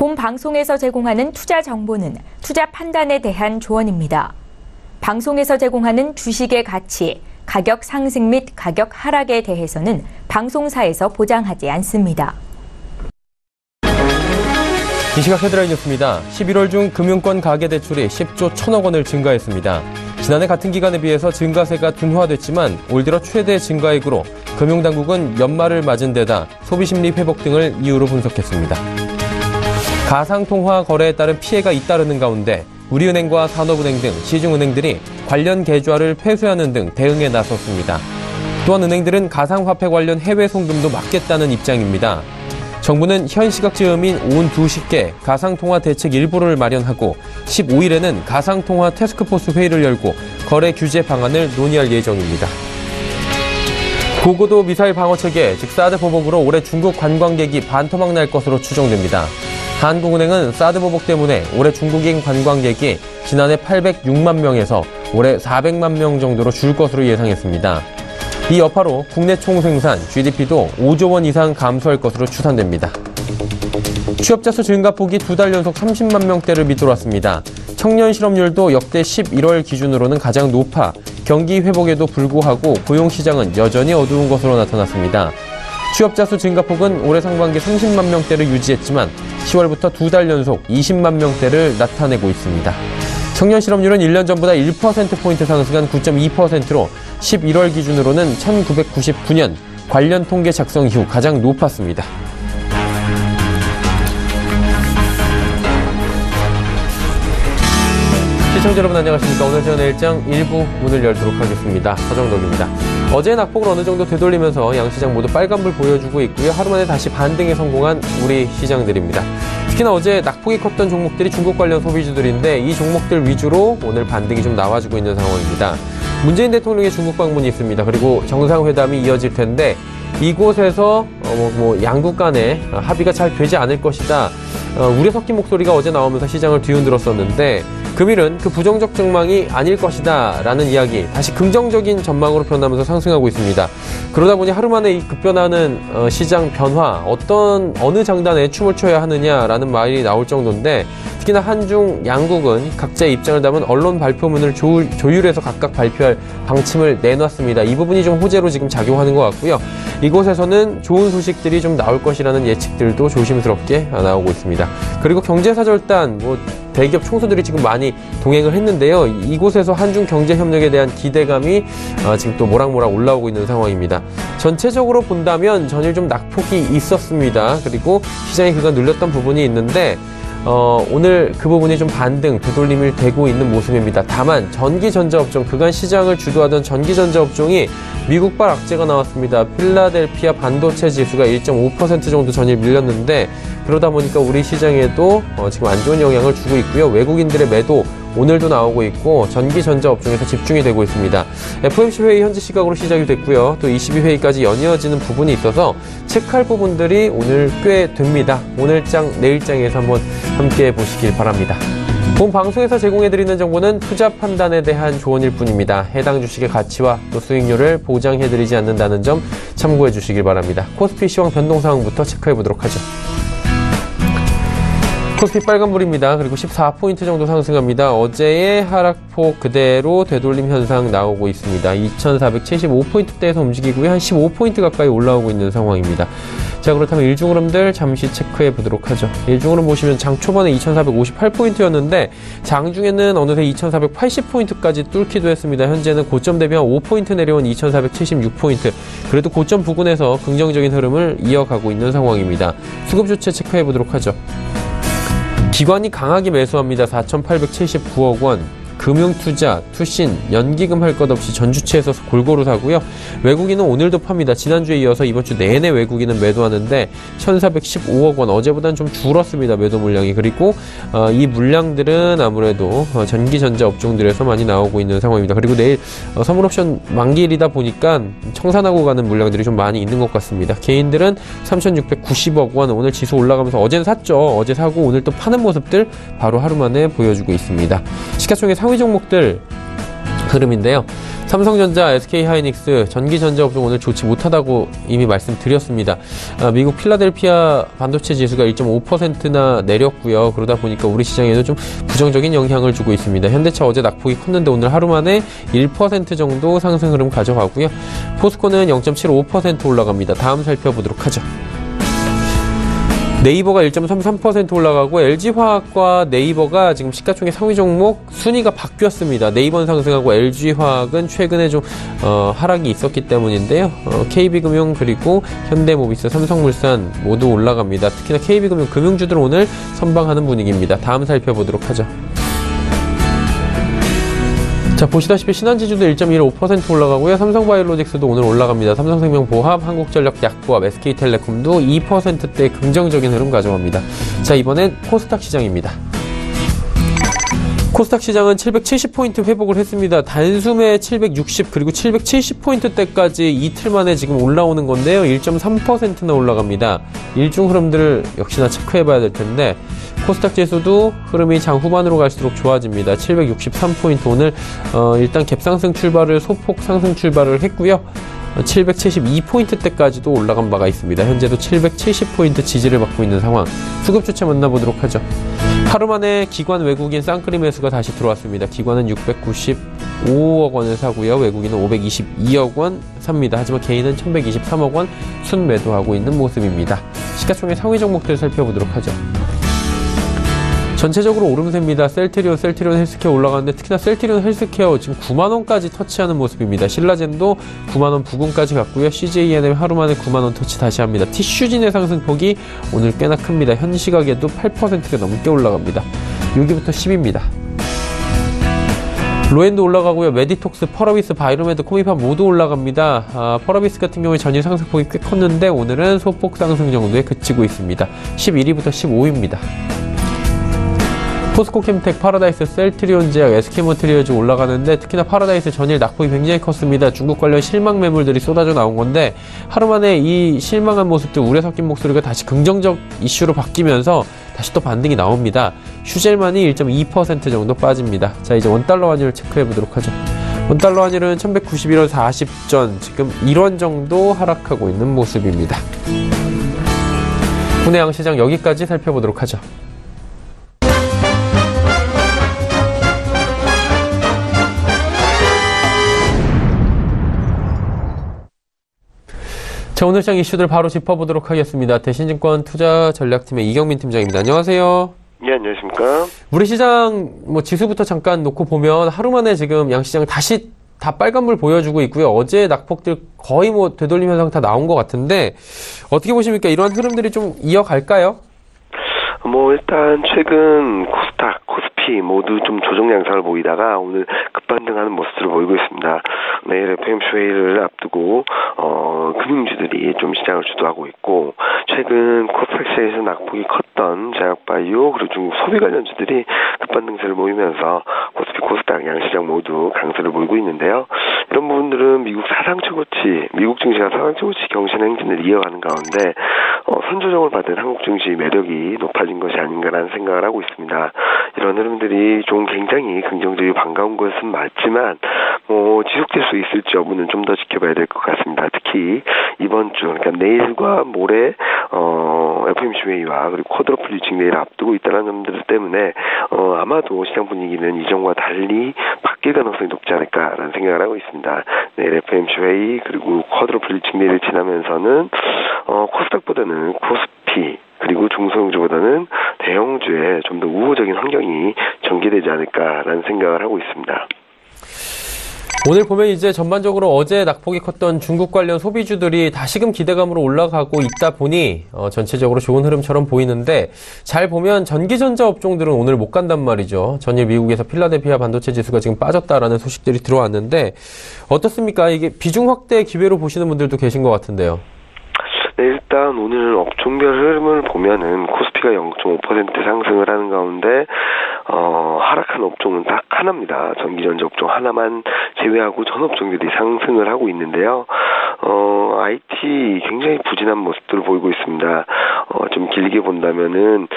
본 방송에서 제공하는 투자 정보는 투자 판단에 대한 조언입니다. 방송에서 제공하는 주식의 가치, 가격 상승 및 가격 하락에 대해서는 방송사에서 보장하지 않습니다. 이 시각 헤드라인 뉴스입니다. 11월 중 금융권 가계대출이 10조 1천억 원을 증가했습니다. 지난해 같은 기간에 비해서 증가세가 둔화됐지만 올 들어 최대 증가액으로 금융당국은 연말을 맞은 데다 소비심리 회복 등을 이유로 분석했습니다. 가상통화 거래에 따른 피해가 잇따르는 가운데 우리은행과 산업은행 등 시중은행들이 관련 계좌를 폐쇄하는 등 대응에 나섰습니다. 또한 은행들은 가상화폐 관련 해외 송금도 막겠다는 입장입니다. 정부는 현 시각 즈음인 오후 2시께 가상통화 대책 일부를 마련하고 15일에는 가상통화 태스크포스 회의를 열고 거래 규제 방안을 논의할 예정입니다. 고고도 미사일 방어체계, 즉 사드 보복으로 올해 중국 관광객이 반토막 날 것으로 추정됩니다. 한국은행은 사드 보복 때문에 올해 중국인 관광객이 지난해 806만 명에서 올해 400만 명 정도로 줄 것으로 예상했습니다. 이 여파로 국내 총생산, GDP도 5조 원 이상 감소할 것으로 추산됩니다. 취업자 수 증가폭이 2달 연속 30만 명대를 밑돌았습니다. 청년 실업률도 역대 11월 기준으로는 가장 높아 경기 회복에도 불구하고 고용시장은 여전히 어두운 것으로 나타났습니다. 취업자 수 증가폭은 올해 상반기 30만 명대를 유지했지만 10월부터 2달 연속 20만 명대를 나타내고 있습니다. 청년 실업률은 1년 전보다 1%포인트 상승한 9.2%로 11월 기준으로는 1999년 관련 통계 작성 이후 가장 높았습니다. 시청자 여러분 안녕하십니까. 오늘 저는 일장 1부 문을 열도록 하겠습니다. 서정덕입니다. 어제 낙폭을 어느 정도 되돌리면서 양시장 모두 빨간불 보여주고 있고요. 하루 만에 다시 반등에 성공한 우리 시장들입니다. 특히나 어제 낙폭이 컸던 종목들이 중국 관련 소비주들인데 이 종목들 위주로 오늘 반등이 좀 나와주고 있는 상황입니다. 문재인 대통령의 중국 방문이 있습니다. 그리고 정상회담이 이어질 텐데 이곳에서 양국 간에 합의가 잘 되지 않을 것이다. 우려 섞인 목소리가 어제 나오면서 시장을 뒤흔들었었는데 금일은 그 부정적 전망이 아닐 것이다 라는 이야기, 다시 긍정적인 전망으로 변하면서 상승하고 있습니다. 그러다 보니 하루 만에 이 급변하는 시장 변화, 어느 장단에 춤을 춰야 하느냐라는 말이 나올 정도인데 특히나 한중 양국은 각자의 입장을 담은 언론 발표문을 조율해서 각각 발표할 방침을 내놨습니다. 이 부분이 좀 호재로 지금 작용하는 것 같고요. 이곳에서는 좋은 소식들이 좀 나올 것이라는 예측들도 조심스럽게 나오고 있습니다. 그리고 경제사절단, 대기업 총수들이 지금 많이 동행을 했는데요. 이곳에서 한중 경제협력에 대한 기대감이 지금 또 모락모락 올라오고 있는 상황입니다. 전체적으로 본다면 전일 좀 낙폭이 있었습니다. 그리고 시장이 그간 눌렸던 부분이 있는데 오늘 그 부분이 좀 반등, 되돌림이 되고 있는 모습입니다. 다만 전기전자업종, 그간 시장을 주도하던 전기전자업종이 미국발 악재가 나왔습니다. 필라델피아 반도체 지수가 1.5% 정도 전일 밀렸는데 그러다 보니까 우리 시장에도 지금 안 좋은 영향을 주고 있고요. 외국인들의 매도 오늘도 나오고 있고 전기전자업종에서 집중이 되고 있습니다. FOMC 회의 현지 시각으로 시작이 됐고요. 또 22회의까지 연이어지는 부분이 있어서 체크할 부분들이 오늘 꽤 됩니다. 오늘장, 내일장에서 한번 함께 보시길 바랍니다. 본 방송에서 제공해드리는 정보는 투자 판단에 대한 조언일 뿐입니다. 해당 주식의 가치와 또 수익률을 보장해드리지 않는다는 점 참고해 주시길 바랍니다. 코스피 시황 변동 사항부터 체크해보도록 하죠. 코스피 빨간불입니다. 그리고 14포인트 정도 상승합니다. 어제의 하락폭 그대로 되돌림 현상 나오고 있습니다. 2475포인트대에서 움직이고요. 한 15포인트 가까이 올라오고 있는 상황입니다. 자, 그렇다면 일중흐름들 잠시 체크해 보도록 하죠. 일중흐름 보시면 장 초반에 2458포인트였는데 장중에는 어느새 2480포인트까지 뚫기도 했습니다. 현재는 고점 대비 한 5포인트 내려온 2476포인트. 그래도 고점 부근에서 긍정적인 흐름을 이어가고 있는 상황입니다. 수급 주체 체크해 보도록 하죠. 기관이 강하게 매수합니다. 4,879억 원. 금융투자, 투신, 연기금 할 것 없이 전 주체에서 골고루 사고요. 외국인은 오늘도 팝니다. 지난주에 이어서 이번 주 내내 외국인은 매도하는데 1,415억 원, 어제보다는 좀 줄었습니다. 매도 물량이. 그리고 이 물량들은 아무래도 전기전자 업종들에서 많이 나오고 있는 상황입니다. 그리고 내일 선물옵션 만기일이다 보니까 청산하고 가는 물량들이 좀 많이 있는 것 같습니다. 개인들은 3,690억 원, 오늘 지수 올라가면서 어제는 샀죠. 어제 사고 오늘 또 파는 모습들 바로 하루 만에 보여주고 있습니다. 시가총액 상위 종목들 흐름인데요. 삼성전자, SK하이닉스, 전기전자업종 오늘 좋지 못하다고 이미 말씀드렸습니다. 미국 필라델피아 반도체 지수가 1.5%나 내렸고요. 그러다 보니까 우리 시장에도 좀 부정적인 영향을 주고 있습니다. 현대차 어제 낙폭이 컸는데 오늘 하루 만에 1% 정도 상승 흐름 가져가고요. 포스코는 0.75% 올라갑니다. 다음 살펴보도록 하죠. 네이버가 1.33% 올라가고 LG화학과 네이버가 지금 시가총액 상위 종목 순위가 바뀌었습니다. 네이버는 상승하고 LG화학은 최근에 좀 하락이 있었기 때문인데요. KB금융 그리고 현대모비스, 삼성물산 모두 올라갑니다. 특히나 KB금융 금융주들은 오늘 선방하는 분위기입니다. 다음 살펴보도록 하죠. 자, 보시다시피 신한지주도 1.15% 올라가고요. 삼성바이오로직스도 오늘 올라갑니다. 삼성생명보합, 한국전력약보합, SK텔레콤도 2%대 긍정적인 흐름 가져갑니다. 자, 이번엔 코스닥 시장입니다. 코스닥 시장은 770포인트 회복을 했습니다. 단숨에 760 그리고 770포인트대까지 이틀 만에 지금 올라오는 건데요. 1.3%나 올라갑니다. 일중 흐름들을 역시나 체크해봐야 될 텐데 코스닥 지수도 흐름이 장 후반으로 갈수록 좋아집니다. 763포인트 오늘 일단 갭상승 출발을 소폭 상승 출발을 했고요. 772포인트대까지도 올라간 바가 있습니다. 현재도 770포인트 지지를 받고 있는 상황. 수급 주체 만나보도록 하죠. 하루 만에 기관 외국인 쌍끌이 매수가 다시 들어왔습니다. 기관은 695억 원을 사고요. 외국인은 522억 원 삽니다. 하지만 개인은 1123억 원 순매도하고 있는 모습입니다. 시가총액 상위 종목들 살펴보도록 하죠. 전체적으로 오름세입니다. 셀트리온 헬스케어 올라가는데 특히나 셀트리온 헬스케어 지금 9만원까지 터치하는 모습입니다. 신라젠도 9만원 부근까지 갔고요. CJENM 하루 만에 9만원 터치 다시 합니다. 티슈진의 상승폭이 오늘 꽤나 큽니다. 현 시각에도 8%가 넘게 올라갑니다. 6위부터 10위입니다. 로엔도 올라가고요. 메디톡스, 펄어비스, 바이로메드, 코미팜 모두 올라갑니다. 펄어비스 같은 경우에 전일 상승폭이 꽤 컸는데 오늘은 소폭 상승 정도에 그치고 있습니다. 11위부터 15위입니다. 포스코캠텍, 파라다이스, 셀트리온제약, SK모트리얼즈 올라가는데 특히나 파라다이스 전일 낙폭이 굉장히 컸습니다. 중국 관련 실망 매물들이 쏟아져 나온 건데 하루 만에 이 실망한 모습들 우려 섞인 목소리가 다시 긍정적 이슈로 바뀌면서 다시 또 반등이 나옵니다. 슈젤만이 1.2% 정도 빠집니다. 자, 이제 원달러 환율 체크해 보도록 하죠. 원달러 환율은 1191원 40전, 지금 1원 정도 하락하고 있는 모습입니다. 국내 양시장 여기까지 살펴보도록 하죠. 자, 오늘 시장 이슈들 바로 짚어보도록 하겠습니다. 대신증권 투자전략팀의 이경민 팀장입니다. 안녕하세요. 예, 안녕하십니까. 우리 시장 지수부터 잠깐 놓고 보면 하루 만에 지금 양시장 다시 다 빨간불 보여주고 있고요. 어제 낙폭들 거의 되돌림 현상 다 나온 것 같은데 어떻게 보십니까? 이러한 흐름들이 좀 이어갈까요? 일단 최근 코스닥, 코스피 모두 좀 조정 양상을 보이다가 오늘 급반등하는 모습을 보이고 있습니다. 내일 FOMC 회의를 앞두고 금융주들이 좀 시장을 주도하고 있고 최근 코스닥 시장에서 낙폭이 컸던 제약바이오 그리고 중국 소비 관련주들이 급반등세를 보이면서 코스피, 코스닥 양시장 모두 강세를 보이고 있는데요. 이런 부분들은 미국 증시가 사상 최고치 경신 행진을 이어가는 가운데 선조정을 받은 한국 증시 매력이 높아진 것이 아닌가라는 생각을 하고 있습니다. 이런 흐름들이 좀 굉장히 긍정적이고 반가운 것은 맞지만 지속될 수 있을지 여부는 좀 더 지켜봐야 될 것 같습니다. 특히 이번 주, 그러니까 내일과 모레 FOMC 회의와 그리고 쿼터 플리칭 내일 앞두고 있다는 점들 때문에 아마도 시장 분위기는 이전과 달리 바뀔 가능성이 높지 않을까라는 생각을 하고 있습니다. 내일 FOMC 회의 그리고 쿼터 플리칭 내일을 지나면서는 코스닥보다는 코스피 그리고 중소형주보다는 대형주에 좀 더 우호적인 환경이 전개되지 않을까라는 생각을 하고 있습니다. 오늘 보면 이제 전반적으로 어제 낙폭이 컸던 중국 관련 소비주들이 다시금 기대감으로 올라가고 있다 보니 전체적으로 좋은 흐름처럼 보이는데 잘 보면 전기전자 업종들은 오늘 못 간단 말이죠. 전일 미국에서 필라델피아 반도체 지수가 지금 빠졌다라는 소식들이 들어왔는데 어떻습니까? 이게 비중 확대 기회로 보시는 분들도 계신 것 같은데요. 네, 일단 오늘 업종별 흐름을 보면은 코스피가 0.5% 상승을 하는 가운데 하락한 업종은 딱 하나입니다. 전기전자 업종 하나만 제외하고 전 업종들이 상승을 하고 있는데요. IT 굉장히 부진한 모습들을 보이고 있습니다. 좀 길게 본다면은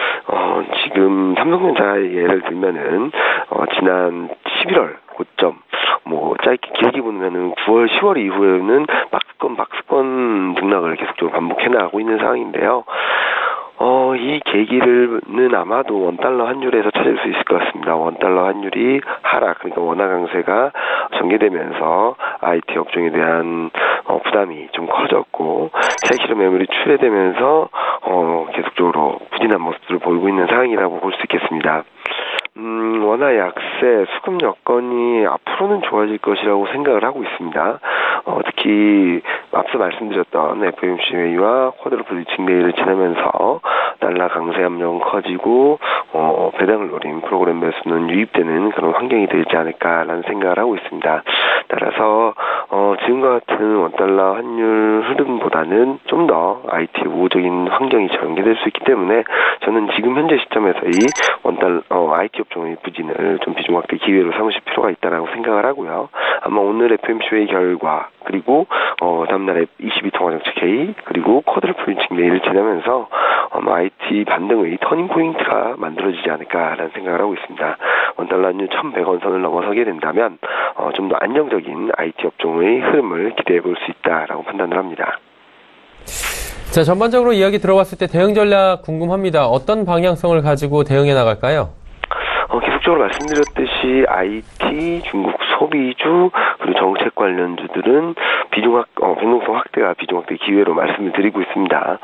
지금 삼성전자 예를 들면은 지난 11월 고점 뭐 짧게 길게 보면은 9월, 10월 이후에는 박스권 등락을 계속적으로 반복해 나가고 있는 상황인데요. 이 계기는 아마도 원달러 환율에서 찾을 수 있을 것 같습니다. 원달러 환율이 하락, 그러니까 원화 강세가 전개되면서 IT 업종에 대한 부담이 좀 커졌고 실시로 매물이 출회되면서 계속적으로 부진한 모습을 보이고 있는 상황이라고 볼 수 있겠습니다. 원화 약세, 수급 여건이 앞으로는 좋아질 것이라고 생각을 하고 있습니다. 특히 앞서 말씀드렸던 FOMC 회의와 쿼드러플 리칭 데이를 지나면서 달러 강세 압력은 커지고 배당을 노린 프로그램 매수는 유입되는 그런 환경이 되지 않을까라는 생각을 하고 있습니다. 따라서 지금과 같은 원달러 환율 흐름보다는 좀 더 IT 우호적인 환경이 전개될 수 있기 때문에 저는 지금 현재 시점에서 이 원달러 IT 업종의 부진을 좀 비중 확대 기회로 삼으실 필요가 있다라고 생각을 하고요. 아마 오늘 FOMC 회의 결과 그리고 다음날에 22통화정책 회의 그리고 쿼드러플 리칭 데이를 지나면서 IT 반등의 터닝 포인트가 만들어지지 않을까라는 생각을 하고 있습니다. 원달러 환율 1,100원 선을 넘어서게 된다면 좀 더 안정적인 IT 업종의 흐름을 기대해 볼 수 있다라고 판단을 합니다. 자, 전반적으로 이야기 들어봤을 때 대응 전략 궁금합니다. 어떤 방향성을 가지고 대응해 나갈까요? 계속적으로 말씀드렸듯이 IT, 중국 소비주, 그리고 정책 관련주들은 변동성 확대가 비중 확대 기회로 말씀을 드리고 있습니다.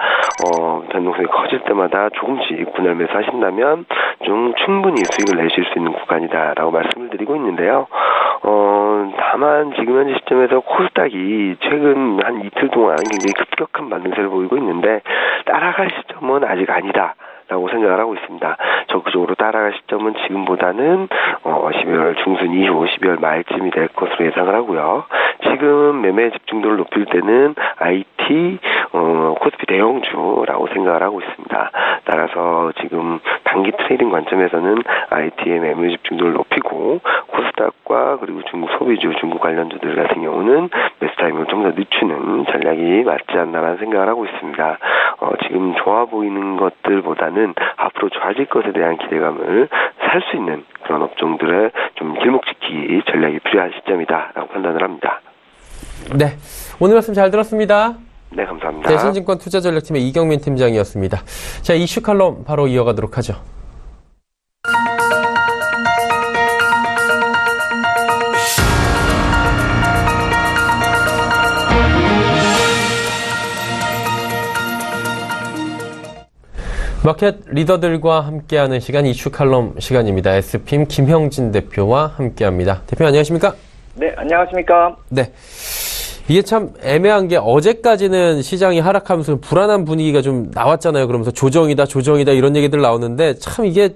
변동성이 커질 때마다 조금씩 분할 매수하신다면 좀 충분히 수익을 내실 수 있는 구간이다라고 말씀을 드리고 있는데요. 다만 지금 현재 시점에서 코스닥이 최근 한 이틀 동안 굉장히 급격한 반등세를 보이고 있는데 따라갈 시점은 아직 아니다. 라고 생각을 하고 있습니다. 적극적으로 따라갈 시점은 지금보다는 12월 중순 이후 12월 말쯤이 될 것으로 예상을 하고요. 지금 매매 집중도를 높일 때는 IT, 코스피 대형주라고 생각을 하고 있습니다. 따라서 지금 단기 트레이딩 관점에서는 IT의 매매 집중도를 높이고 코스닥과 그리고 중국 소비주, 중국 관련주들 같은 경우는 매수 타이밍을 좀 더 늦추는 전략이 맞지 않나라는 생각을 하고 있습니다. 지금 좋아 보이는 것들보다는 앞으로 좋아질 것에 대한 기대감을 살 수 있는 그런 업종들의 좀 길목지키 전략이 필요한 시점이다라고 판단을 합니다. 네, 오늘 말씀 잘 들었습니다. 네, 감사합니다. 대신증권 투자전략팀의 이경민 팀장이었습니다. 자, 이슈 칼럼 바로 이어가도록 하죠. 마켓 리더들과 함께하는 시간 이슈 칼럼 시간입니다. SPIM 김형진 대표와 함께합니다. 대표 안녕하십니까? 네, 안녕하십니까? 네. 이게 참 애매한 게 어제까지는 시장이 하락하면서 불안한 분위기가 좀 나왔잖아요. 그러면서 조정이다 이런 얘기들 나오는데 참 이게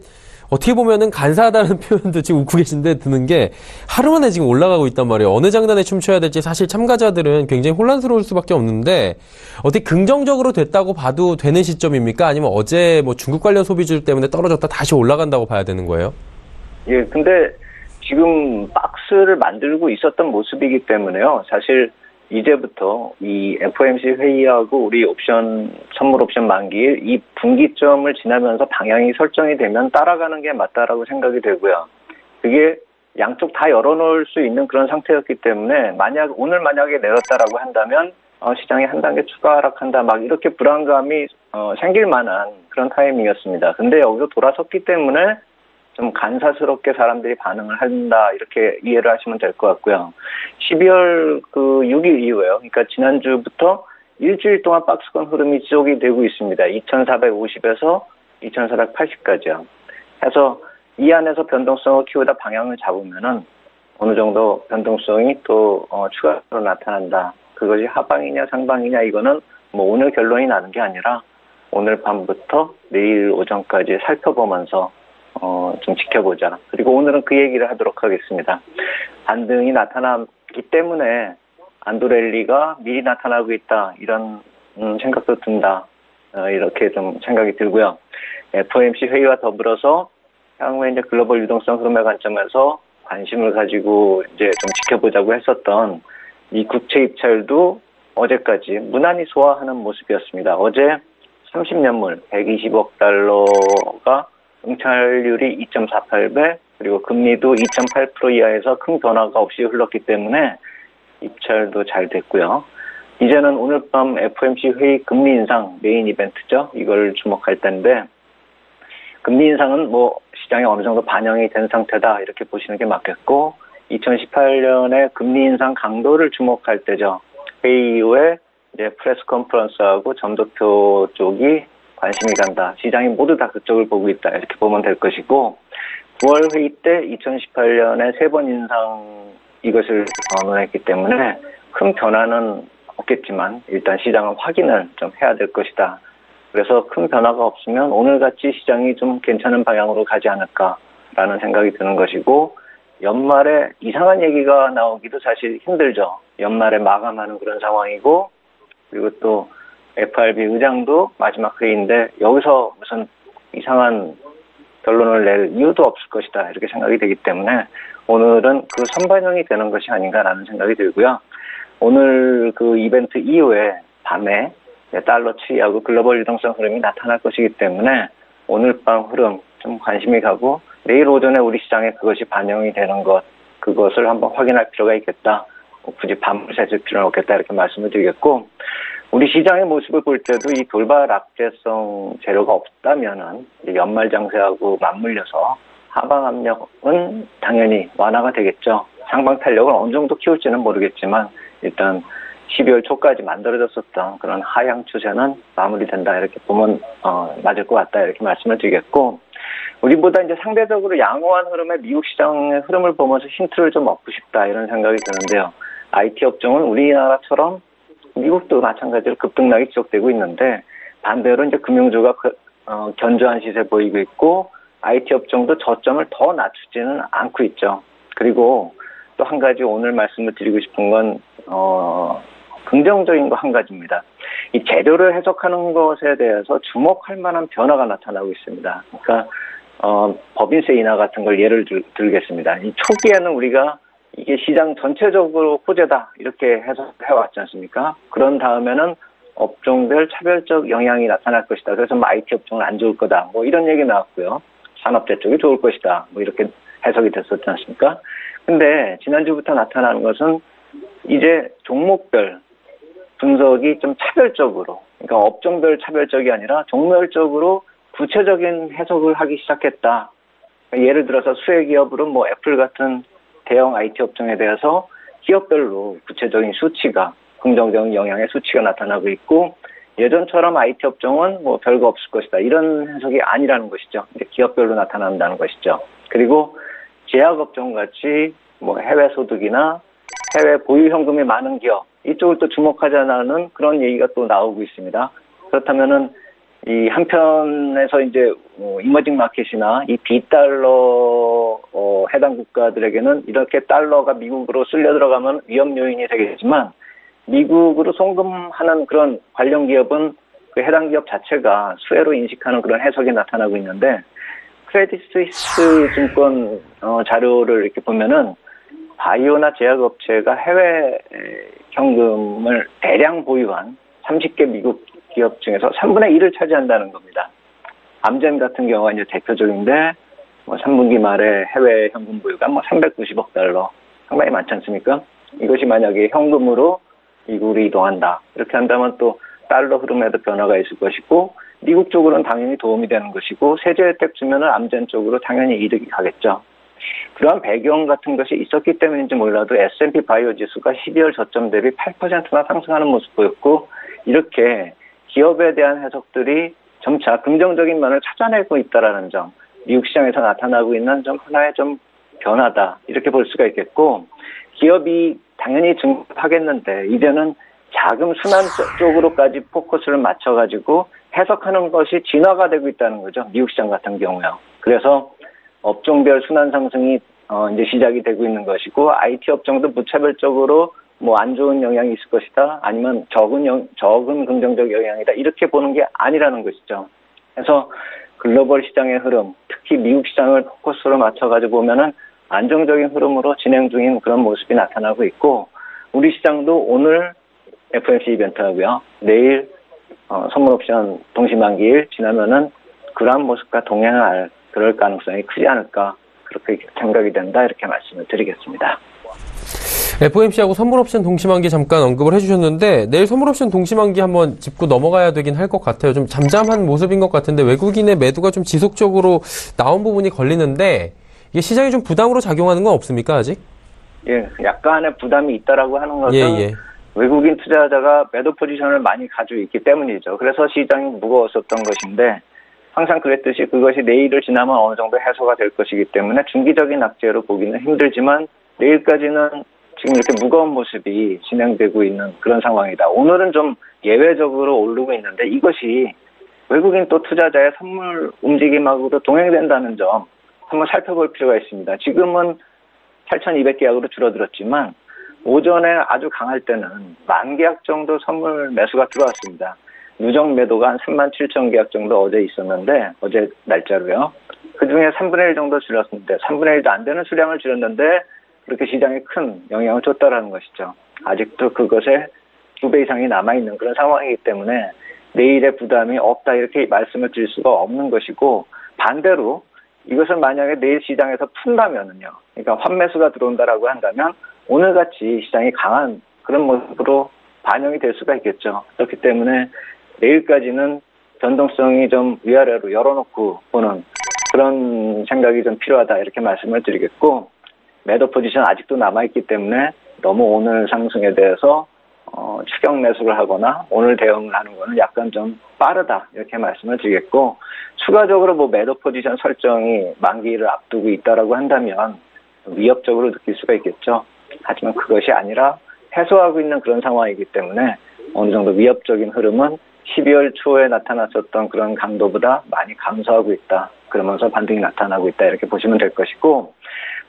어떻게 보면은 간사하다는 표현도 지금 웃고 계신데 드는 게 하루 만에 지금 올라가고 있단 말이에요. 어느 장단에 춤춰야 될지 사실 참가자들은 굉장히 혼란스러울 수밖에 없는데 어떻게 긍정적으로 됐다고 봐도 되는 시점입니까? 아니면 어제 뭐 중국 관련 소비주들 때문에 떨어졌다 다시 올라간다고 봐야 되는 거예요? 예, 근데 지금 박스를 만들고 있었던 모습이기 때문에요. 사실 이제부터 이 FOMC 회의하고 우리 선물 옵션 만기일 이 분기점을 지나면서 방향이 설정이 되면 따라가는 게 맞다라고 생각이 되고요. 그게 양쪽 다 열어놓을 수 있는 그런 상태였기 때문에 오늘 만약에 내렸다라고 한다면 시장이 한 단계 추가 하락한다 막 이렇게 불안감이 생길 만한 그런 타이밍이었습니다. 근데 여기서 돌아섰기 때문에 좀 간사스럽게 사람들이 반응을 한다 이렇게 이해를 하시면 될 것 같고요. 12월 6일 이후에요. 그러니까 지난주부터 일주일 동안 박스권 흐름이 지속이 되고 있습니다. 2450에서 2480까지요. 그래서 이 안에서 변동성을 키우다 방향을 잡으면은 어느 정도 변동성이 또 추가로 나타난다. 그것이 하방이냐 상방이냐 이거는 뭐 오늘 결론이 나는 게 아니라 오늘 밤부터 내일 오전까지 살펴보면서 좀 지켜보자. 그리고 오늘은 그 얘기를 하도록 하겠습니다. 반등이 나타나기 때문에 안도랠리가 미리 나타나고 있다. 이런 생각도 든다. 이렇게 좀 생각이 들고요. FOMC 회의와 더불어서 향후에 이제 글로벌 유동성 흐름의 관점에서 관심을 가지고 이제 좀 지켜보자고 했었던 이 국채 입찰도 어제까지 무난히 소화하는 모습이었습니다. 어제 30년물 120억 달러가 응찰률이 2.48배, 그리고 금리도 2.8% 이하에서 큰 변화가 없이 흘렀기 때문에 입찰도 잘 됐고요. 이제는 오늘 밤 FOMC 회의 금리 인상 메인 이벤트죠. 이걸 주목할 텐데 금리 인상은 뭐 시장에 어느 정도 반영이 된 상태다 이렇게 보시는 게 맞겠고 2018년에 금리 인상 강도를 주목할 때죠. 회의 이후에 이제 프레스 컨퍼런스하고 점도표 쪽이 관심이 간다. 시장이 모두 다 그쪽을 보고 있다. 이렇게 보면 될 것이고 9월 회의 때 2018년에 3번 인상 이것을 논의했기 때문에 큰 변화는 없겠지만 일단 시장은 확인을 좀 해야 될 것이다. 그래서 큰 변화가 없으면 오늘같이 시장이 좀 괜찮은 방향으로 가지 않을까라는 생각이 드는 것이고 연말에 이상한 얘기가 나오기도 사실 힘들죠. 연말에 마감하는 그런 상황이고 그리고 또 FRB 의장도 마지막 회의인데 여기서 무슨 이상한 결론을 낼 이유도 없을 것이다 이렇게 생각이 되기 때문에 오늘은 그 선반영이 되는 것이 아닌가라는 생각이 들고요. 오늘 그 이벤트 이후에 밤에 달러 추이하고 글로벌 유동성 흐름이 나타날 것이기 때문에 오늘 밤 흐름 좀 관심이 가고 내일 오전에 우리 시장에 그것이 반영이 되는 그것을 한번 확인할 필요가 있겠다. 굳이 밤을 새줄 필요는 없겠다 이렇게 말씀을 드리겠고 우리 시장의 모습을 볼 때도 이 돌발 악재성 재료가 없다면은 연말 장세하고 맞물려서 하방 압력은 당연히 완화가 되겠죠. 상방 탄력을 어느 정도 키울지는 모르겠지만 일단 12월 초까지 만들어졌었던 그런 하향 추세는 마무리된다 이렇게 보면 맞을 것 같다 이렇게 말씀을 드리겠고 우리보다 이제 상대적으로 양호한 흐름의 미국 시장의 흐름을 보면서 힌트를 좀 얻고 싶다 이런 생각이 드는데요. IT 업종은 우리나라처럼 미국도 마찬가지로 급등락이 지속되고 있는데 반대로 이제 금융주가 견조한 시세 보이고 있고 IT 업종도 저점을 더 낮추지는 않고 있죠. 그리고 또 한 가지 오늘 말씀을 드리고 싶은 건 긍정적인 거 한 가지입니다. 이 재료를 해석하는 것에 대해서 주목할 만한 변화가 나타나고 있습니다. 그러니까 법인세 인하 같은 걸 예를 들겠습니다. 이 초기에는 우리가 이게 시장 전체적으로 호재다 이렇게 해석해왔지 않습니까? 그런 다음에는 업종별 차별적 영향이 나타날 것이다. 그래서 뭐 IT 업종은 안 좋을 거다. 뭐 이런 얘기 나왔고요. 산업재 쪽이 좋을 것이다. 뭐 이렇게 해석이 됐었지 않습니까? 근데 지난주부터 나타나는 것은 이제 종목별 분석이 좀 차별적으로, 그러니까 업종별 차별적이 아니라 종별적으로 구체적인 해석을 하기 시작했다. 그러니까 예를 들어서 수혜기업으로 뭐 애플 같은 대형 IT 업종에 대해서 기업별로 구체적인 수치가, 긍정적인 영향의 수치가 나타나고 있고, 예전처럼 IT 업종은 뭐 별거 없을 것이다. 이런 해석이 아니라는 것이죠. 이제 기업별로 나타난다는 것이죠. 그리고 제약업종 같이 뭐 해외 소득이나 해외 보유 현금이 많은 기업, 이쪽을 또 주목하자는 그런 얘기가 또 나오고 있습니다. 그렇다면은 이 한편에서 이제 이머징 마켓이나 이 비달러 해당 국가들에게는 이렇게 달러가 미국으로 쓸려 들어가면 위험 요인이 되겠지만 미국으로 송금하는 그런 관련 기업은 그 해당 기업 자체가 수혜로 인식하는 그런 해석이 나타나고 있는데 크레딧 스위스 증권 자료를 이렇게 보면은 바이오나 제약업체가 해외 현금을 대량 보유한 30개 미국 기업 중에서 3분의 1을 차지한다는 겁니다. 암젠 같은 경우가 이제 대표적인데, 뭐 3분기 말에 해외 현금 보유가 뭐 390억 달러. 상당히 많지 않습니까? 이것이 만약에 현금으로 미국으로 이동한다. 이렇게 한다면 또 달러 흐름에도 변화가 있을 것이고, 미국 쪽으로는 당연히 도움이 되는 것이고, 세제 혜택 주면은 암젠 쪽으로 당연히 이득이 가겠죠. 그러한 배경 같은 것이 있었기 때문인지 몰라도 S&P 바이오 지수가 12월 저점 대비 8%나 상승하는 모습 보였고, 이렇게 기업에 대한 해석들이 점차 긍정적인 면을 찾아내고 있다는 점, 미국 시장에서 나타나고 있는 좀 하나의 좀 변화다 이렇게 볼 수가 있겠고, 기업이 당연히 증가하겠는데 이제는 자금 순환 쪽으로까지 포커스를 맞춰가지고 해석하는 것이 진화가 되고 있다는 거죠. 미국 시장 같은 경우요. 그래서 업종별 순환 상승이 이제 시작이 되고 있는 것이고, IT 업종도 무차별적으로 뭐 안 좋은 영향이 있을 것이다, 아니면 적은 긍정적 영향이다, 이렇게 보는 게 아니라는 것이죠. 그래서 글로벌 시장의 흐름, 특히 미국 시장을 포커스로 맞춰가지고 보면은 안정적인 흐름으로 진행 중인 그런 모습이 나타나고 있고, 우리 시장도 오늘 FOMC 이벤트 하고요. 내일 선물옵션 동시만기일 지나면은 그러한 모습과 동행할 그럴 가능성이 크지 않을까, 그렇게 생각이 된다 이렇게 말씀을 드리겠습니다. FOMC하고 선물옵션 동시만기 잠깐 언급을 해주셨는데 내일 선물옵션 동시만기 한번 짚고 넘어가야 되긴 할 것 같아요. 좀 잠잠한 모습인 것 같은데 외국인의 매도가 좀 지속적으로 나온 부분이 걸리는데 이게 시장에 좀 부담으로 작용하는 건 없습니까 아직? 예, 약간의 부담이 있다라고 하는 것은 외국인 투자자가 매도 포지션을 많이 가지고 있기 때문이죠. 그래서 시장이 무거웠었던 것인데 항상 그랬듯이 그것이 내일을 지나면 어느 정도 해소가 될 것이기 때문에 중기적인 악재로 보기는 힘들지만 내일까지는 지금 이렇게 무거운 모습이 진행되고 있는 그런 상황이다. 오늘은 좀 예외적으로 오르고 있는데 이것이 외국인 또 투자자의 선물 움직임하고도 동행된다는 점 한번 살펴볼 필요가 있습니다. 지금은 8,200계약으로 줄어들었지만 오전에 아주 강할 때는 10,000계약 정도 선물 매수가 들어왔습니다. 누적 매도가 한 37,000계약 정도 어제 있었는데 어제 날짜로요. 그중에 3분의 1 정도 줄였는데 3분의 1도 안 되는 수량을 줄였는데 그렇게 시장에 큰 영향을 줬다라는 것이죠. 아직도 그것에 2배 이상이 남아있는 그런 상황이기 때문에 내일의 부담이 없다 이렇게 말씀을 드릴 수가 없는 것이고 반대로 이것을 만약에 내일 시장에서 푼다면은요. 그러니까 환매수가 들어온다라고 한다면 오늘같이 시장이 강한 그런 모습으로 반영이 될 수가 있겠죠. 그렇기 때문에 내일까지는 변동성이 좀 위아래로 열어놓고 보는 그런 생각이 좀 필요하다 이렇게 말씀을 드리겠고 매도 포지션 아직도 남아있기 때문에 너무 오늘 상승에 대해서 추격 매수를 하거나 오늘 대응을 하는 거는 약간 좀 빠르다 이렇게 말씀을 드리겠고 추가적으로 뭐 매도 포지션 설정이 만기를 앞두고 있다라고 한다면 위협적으로 느낄 수가 있겠죠. 하지만 그것이 아니라 해소하고 있는 그런 상황이기 때문에 어느 정도 위협적인 흐름은 12월 초에 나타났었던 그런 강도보다 많이 감소하고 있다. 그러면서 반등이 나타나고 있다 이렇게 보시면 될 것이고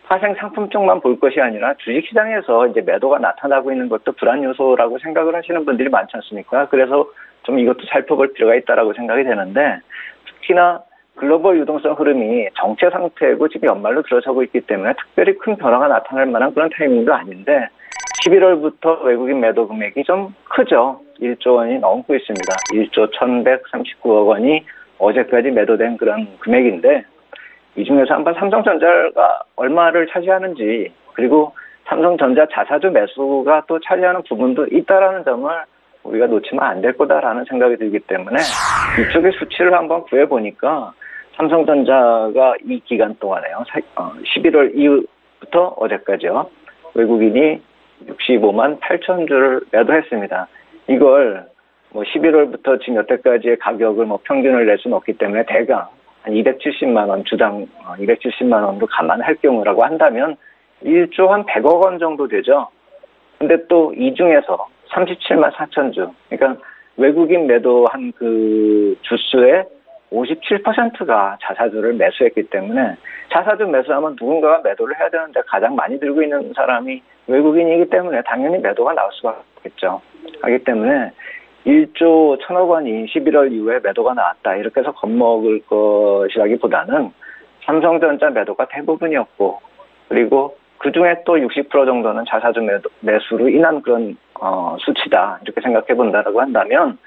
파생 상품 쪽만 볼 것이 아니라 주식시장에서 이제 매도가 나타나고 있는 것도 불안 요소라고 생각을 하시는 분들이 많지 않습니까? 그래서 좀 이것도 살펴볼 필요가 있다라고 생각이 되는데 특히나 글로벌 유동성 흐름이 정체 상태고 지금 연말로 들어서고 있기 때문에 특별히 큰 변화가 나타날 만한 그런 타이밍도 아닌데 11월부터 외국인 매도 금액이 좀 크죠. 1조 원이 넘고 있습니다. 1조 1,139억 원이 어제까지 매도된 그런 금액인데 이 중에서 한번 삼성전자가 얼마를 차지하는지 그리고 삼성전자 자사주 매수가 또 차지하는 부분도 있다라는 점을 우리가 놓치면 안 될 거다라는 생각이 들기 때문에 이쪽의 수치를 한번 구해보니까 삼성전자가 이 기간 동안에요. 11월 이후부터 어제까지요. 외국인이 65만 8천 주를 매도했습니다. 이걸 뭐 11월부터 지금 여태까지의 가격을 뭐 평균을 낼 수는 없기 때문에 대강 한 270만 원 주당 270만 원으로 감안할 경우라고 한다면 1조 한 100억 원 정도 되죠. 근데 또 이 중에서 37만 4천 주. 그러니까 외국인 매도한 그 주수의 57%가 자사주를 매수했기 때문에 자사주 매수하면 누군가가 매도를 해야 되는데 가장 많이 들고 있는 사람이 외국인이기 때문에 당연히 매도가 나올 수밖에 없겠죠. 하기 때문에 1조 1,000억 원이 11월 이후에 매도가 나왔다. 이렇게 해서 겁먹을 것이라기보다는 삼성전자 매도가 대부분이었고 그리고 그중에 또 60% 정도는 자사주 매수로 인한 그런 수치다. 이렇게 생각해 본다라고 한다면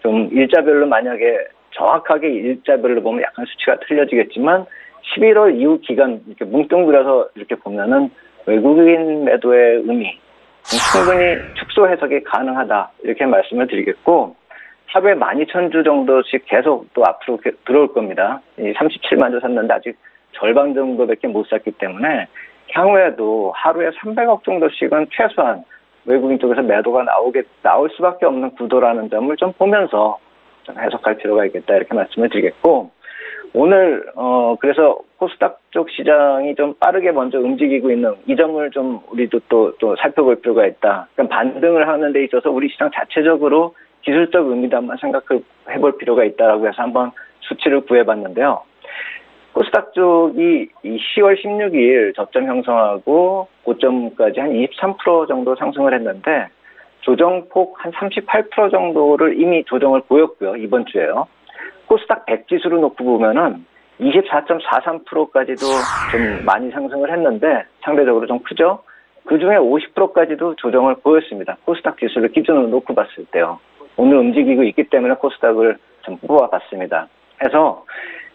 좀 일자별로 만약에 정확하게 일자별로 보면 약간 수치가 틀려지겠지만 11월 이후 기간 이렇게 뭉뚱그려서 이렇게 보면은 외국인 매도의 의미 충분히 축소 해석이 가능하다 이렇게 말씀을 드리겠고 하루에 12,000주 정도씩 계속 또 앞으로 들어올 겁니다. 37만 주 샀는데 아직 절반 정도밖에 못 샀기 때문에 향후에도 하루에 300억 정도씩은 최소한 외국인 쪽에서 매도가 나올 수밖에 없는 구도라는 점을 좀 보면서 좀 해석할 필요가 있겠다 이렇게 말씀을 드리겠고 오늘 그래서 코스닥 쪽 시장이 좀 빠르게 먼저 움직이고 있는 이 점을 좀 우리도 또 살펴볼 필요가 있다. 그러니까 반등을 하는 데 있어서 우리 시장 자체적으로 기술적 의미도 한번 생각해 볼 필요가 있다라고 해서 한번 수치를 구해봤는데요. 코스닥 쪽이 이 10월 16일 저점 형성하고 고점까지 한 23% 정도 상승을 했는데 조정폭 한 38% 정도를 이미 조정을 보였고요. 이번 주에요. 코스닥 100 지수로 놓고 보면은 24.43%까지도 좀 많이 상승을 했는데 상대적으로 좀 크죠. 그중에 50%까지도 조정을 보였습니다. 코스닥 지수를 기준으로 놓고 봤을 때요. 오늘 움직이고 있기 때문에 코스닥을 좀 뽑아봤습니다. 해서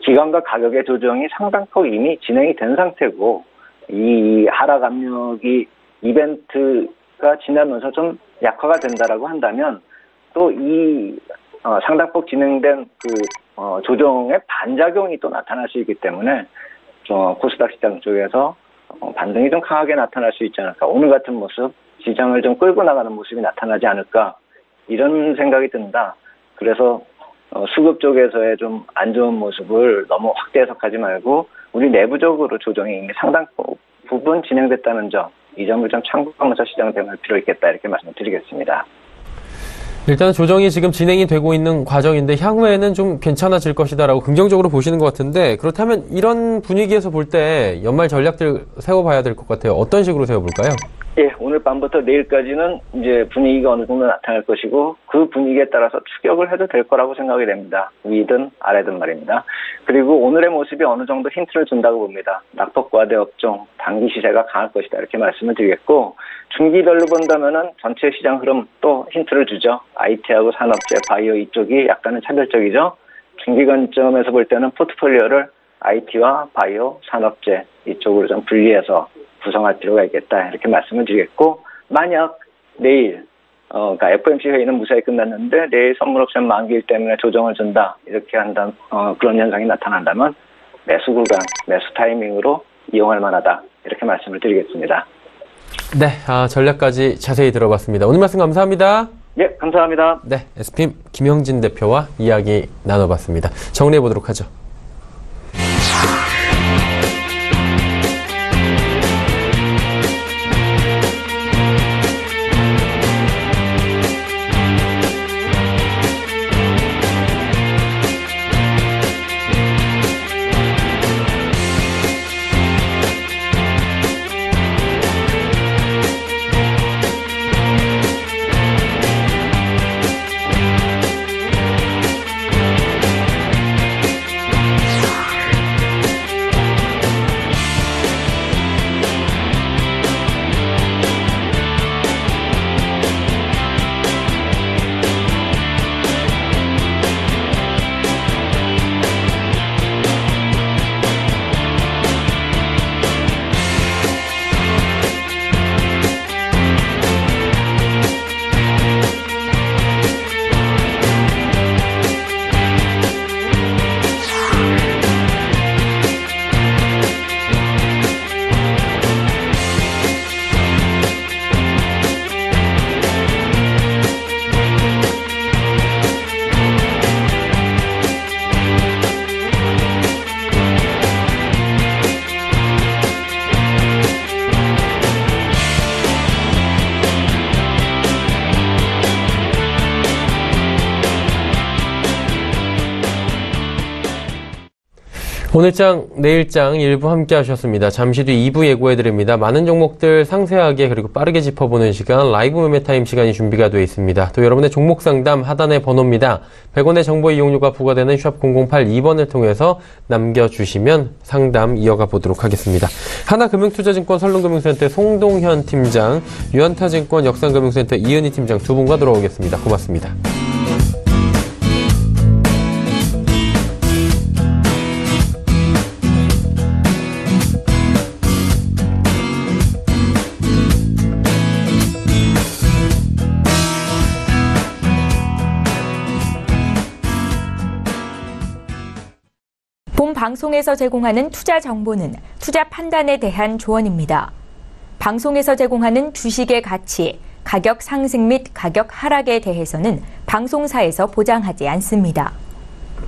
기관과 가격의 조정이 상당폭 이미 진행이 된 상태고 이 하락 압력이 이벤트가 지나면서 좀 약화가 된다라고 한다면 또 이 상당폭 진행된 조정의 반작용이 또 나타날 수 있기 때문에 코스닥 시장 쪽에서 반등이 좀 강하게 나타날 수 있지 않을까. 오늘 같은 모습, 시장을 좀 끌고 나가는 모습이 나타나지 않을까. 이런 생각이 든다. 그래서 수급 쪽에서의 좀 안 좋은 모습을 너무 확대 해석하지 말고 우리 내부적으로 조정이 이미 상당 부분 진행됐다는 점, 이 점을 좀 참고하면서 시장을 대응할 필요 있겠다 이렇게 말씀드리겠습니다. 일단 조정이 지금 진행이 되고 있는 과정인데 향후에는 좀 괜찮아질 것이다라고 긍정적으로 보시는 것 같은데 그렇다면 이런 분위기에서 볼 때 연말 전략들 세워봐야 될 것 같아요. 어떤 식으로 세워볼까요? 예, 오늘 밤부터 내일까지는 이제 분위기가 어느 정도 나타날 것이고 그 분위기에 따라서 추격을 해도 될 거라고 생각이 됩니다. 위든 아래든 말입니다. 그리고 오늘의 모습이 어느 정도 힌트를 준다고 봅니다. 낙폭과대 업종, 단기 시세가 강할 것이다 이렇게 말씀을 드리겠고 중기별로 본다면은 전체 시장 흐름 또 힌트를 주죠. IT하고 산업재, 바이오 이쪽이 약간은 차별적이죠. 중기 관점에서 볼 때는 포트폴리오를 IT와 바이오, 산업재 이쪽으로 좀 분리해서 구성할 필요가 있겠다 이렇게 말씀을 드리겠고 만약 내일 그러니까 FOMC 회의는 무사히 끝났는데 내일 선물옵션 만기일 때문에 조정을 준다 이렇게 한다 그런 현상이 나타난다면 매수 구간, 매수 타이밍으로 이용할 만하다 이렇게 말씀을 드리겠습니다. 네, 전략까지 자세히 들어봤습니다. 오늘 말씀 감사합니다. 예, 감사합니다. 네, SPM 김형진 대표와 이야기 나눠봤습니다. 정리해 보도록 하죠. 오늘장, 내일장 일부 함께 하셨습니다. 잠시 뒤 2부 예고해드립니다. 많은 종목들 상세하게 그리고 빠르게 짚어보는 시간 라이브 매매타임 시간이 준비가 되어 있습니다. 또 여러분의 종목 상담 하단의 번호입니다. 100원의 정보 이용료가 부과되는 샵 0082번을 통해서 남겨주시면 상담 이어가 보도록 하겠습니다. 하나금융투자증권 설릉금융센터 송동현 팀장, 유한타증권 역산금융센터 이은희 팀장 두 분과 돌아오겠습니다. 고맙습니다. 본 방송에서 제공하는 투자 정보는 투자 판단에 대한 조언입니다. 방송에서 제공하는 주식의 가치, 가격 상승 및 가격 하락에 대해서는 방송사에서 보장하지 않습니다.